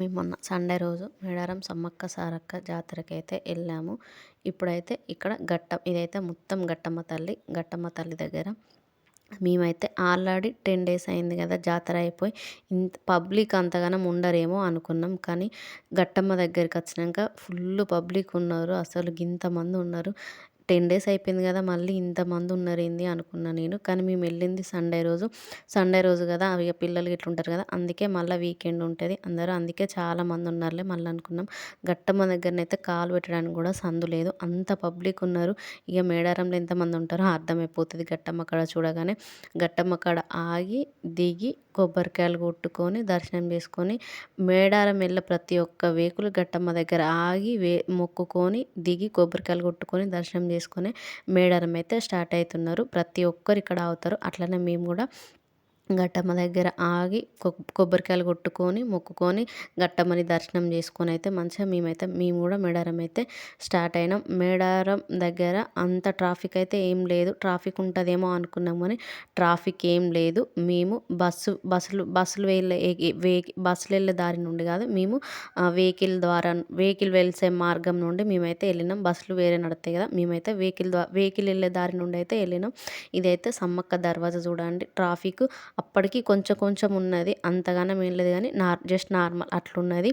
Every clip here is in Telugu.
మేము మొన్న సండే రోజు మేడారం సమ్మక్క సారక్క జాతరకైతే వెళ్ళాము. ఇప్పుడైతే ఇక్కడ ఇదైతే మొత్తం గట్టమ్మ తల్లి దగ్గర మేమైతే ఆల్రెడీ 10 డేస్ అయింది కదా జాతర అయిపోయి. ఇంత పబ్లిక్ అంతగానం ఉండరేమో అనుకున్నాం. కానీ గట్టమ్మ దగ్గరికి వచ్చినాక ఫుల్ పబ్లిక్ ఉన్నారు. అసలు ఇంతమంది ఉన్నారు. 10 డేస్ అయిపోయింది కదా మళ్ళీ ఇంతమంది ఉన్నారేంది అనుకున్నా నేను. కానీ మేము వెళ్ళింది సండే రోజు కదా, అవి పిల్లలు గిట్ల ఉంటారు కదా, అందుకే మళ్ళీ వీకెండ్ ఉంటుంది అందరూ, అందుకే చాలామంది ఉన్నారులే మళ్ళీ అనుకున్నాం. గట్టమ్మ దగ్గరనైతే కాలు పెట్టడానికి కూడా సందు లేదు, అంత పబ్లిక్ ఉన్నారు. ఇక మేడారంలో ఎంతమంది ఉంటారో అర్థమైపోతుంది గట్టమ్మ కాడ చూడగానే. గట్టమ్మ కాడ ఆగి దిగి కొబ్బరికాయలు కొట్టుకొని దర్శనం చేసుకొని మేడారం వెళ్ళే ప్రతి ఒక్క వేకులు గట్టమ్మ దగ్గర ఆగి మొక్కుకొని దిగి కొబ్బరికాయలు కొట్టుకొని దర్శనం చేసుకొని మేడారం అయితే స్టార్ట్ అవుతున్నారు. ప్రతి ఒక్కరు ఇక్కడ ఆగుతారు. అట్లనే మేము కూడా గట్టమ్మ దగ్గర ఆగి కొబ్బరికాయలు కొట్టుకొని మొక్కుకొని గట్టమ్మని దర్శనం చేసుకొని అయితే మంచిగా మేము కూడా మేడారం అయితే స్టార్ట్ అయినాం. మేడారం దగ్గర అంత ట్రాఫిక్ అయితే ఏం లేదు. ట్రాఫిక్ ఉంటుందేమో అనుకున్నాం కానీ ట్రాఫిక్ ఏం లేదు. మేము బస్సులు వెళ్ళే దారి నుండి కాదు, మేము వెహికల్ వెళ్సే మార్గం నుండి మేమైతే వెళ్ళినాం. బస్సులు వేరే నడుస్తాయి కదా, మేమైతే వెహికల్ వెళ్ళే దారి నుండి అయితే వెళ్ళినాం. ఇదైతే సమ్మక్క దర్వాజా చూడండి. ట్రాఫిక్ అప్పటికి కొంచెం ఉన్నది, అంతగానం ఏం లేదు కానీ జస్ట్ నార్మల్ అట్లున్నది.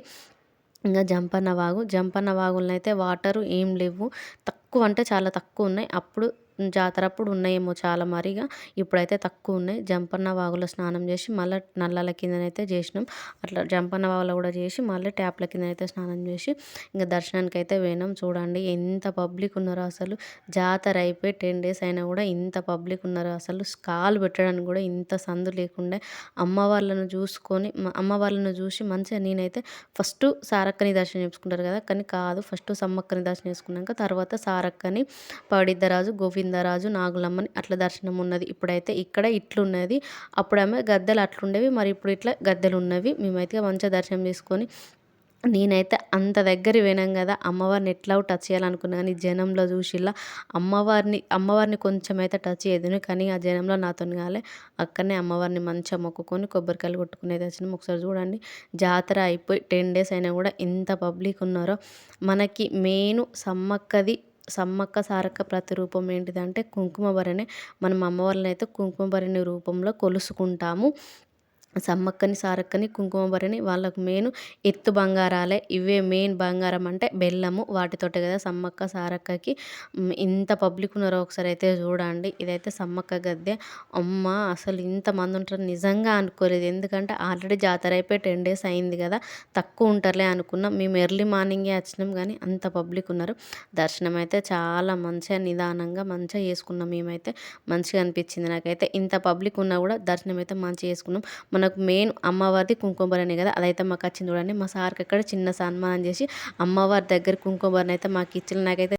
ఇంకా జంపన్న వాగులను అయితే వాటరు ఏం లేవు, తక్కువ అంటే చాలా తక్కువ ఉన్నాయి. అప్పుడు జాతర అప్పుడు ఉన్నాయేమో చాలా, మరిగా ఇప్పుడైతే తక్కువ ఉన్నాయి. జంపన్న వాగులో స్నానం చేసి మళ్ళీ నల్లాల కిందనైతే చేసినాం. అట్లా జంపన్న వాగులో కూడా చేసి మళ్ళీ ట్యాప్ల కిందనైతే స్నానం చేసి ఇంకా దర్శనానికి అయితే పోయినాం. చూడండి ఎంత పబ్లిక్ ఉన్నారో అసలు. జాతర అయిపోయి 10 డేస్ అయినా కూడా ఇంత పబ్లిక్ ఉన్నారు. అసలు కాలు పెట్టడానికి కూడా ఇంత సందు లేకుండా అమ్మవార్లను చూసి మంచిగా నేనైతే ఫస్ట్ సారక్కని దర్శనం చేసుకుంటారు కదా, కానీ కాదు, ఫస్ట్ సమ్మక్కని దర్శనం చేసుకున్నాక తర్వాత సారక్కని, పడిద్దరాజు, గోవిందరాజు, నాగులమ్మని అట్లా దర్శనం ఉన్నది. ఇప్పుడైతే ఇక్కడ ఇట్లున్నది, అప్పుడేమో గద్దెలు అట్లుండేవి, మరి ఇప్పుడు ఇట్లా గద్దెలు ఉన్నవి. మేమైతే మంచిగా దర్శనం చేసుకొని నేనైతే అంత దగ్గర పోయినాం కదా, అమ్మవారిని ఎట్లా టచ్ చేయాలనుకున్నా కానీ జనంలో చూసిలా అమ్మవారిని కొంచెం అయితే టచ్ చేయదును, కానీ ఆ జనంలో నాతో కాలే. అక్కడనే అమ్మవారిని మంచిగా మొక్కుకొని కొబ్బరికాయలు కొట్టుకుని అయితే వచ్చినాం. ఒకసారి చూడండి, జాతర అయిపోయి 10 డేస్ అయినా కూడా ఎంత పబ్లిక్ ఉన్నారో. మనకి మెయిన్ సమ్మక్క సారక్క ప్రతిరూపం ఏంటిదంటే కుంకుమ భరణి. మనం అమ్మవారిని అయితే కుంకుమ భరణి రూపంలో కొలుసుకుంటాము. సమ్మక్కని సారక్కని కుంకుమ భరణి వాళ్ళకు మెయిన్ ఎత్తు బంగారాలే. ఇవే మెయిన్ బంగారం అంటే బెల్లము, వాటితోటే కదా సమ్మక్క సారక్కకి ఇంత పబ్లిక్ ఉన్నారో ఒకసారి అయితే చూడండి. ఇదైతే సమ్మక్క గద్దె. అమ్మ అసలు ఇంతమంది ఉంటారు నిజంగా అనుకోలేదు. ఎందుకంటే ఆల్రెడీ జాతర అయిపోయి 10 డేస్ అయింది కదా, తక్కువ ఉంటారులే అనుకున్నాం. మేము ఎర్లీ మార్నింగే వచ్చినాం కానీ అంత పబ్లిక్ ఉన్నారు. దర్శనం అయితే చాలా మంచిగా నిదానంగా మంచిగా చేసుకున్నాం. మేమైతే మంచిగా అనిపించింది నాకైతే. ఇంత పబ్లిక్ ఉన్నా కూడా దర్శనం అయితే మంచిగా చేసుకున్నాం. మనకు మెయిన్ అమ్మవారిది కుంకుమ భరణి కదా, అదైతే మాకు వచ్చింది చూడండి. మా సార్కి అక్కడ చిన్న సన్మానం చేసి అమ్మవారి దగ్గర కుంకుమ భరణి అయితే మాకు ఇచ్చిన. నాకైతే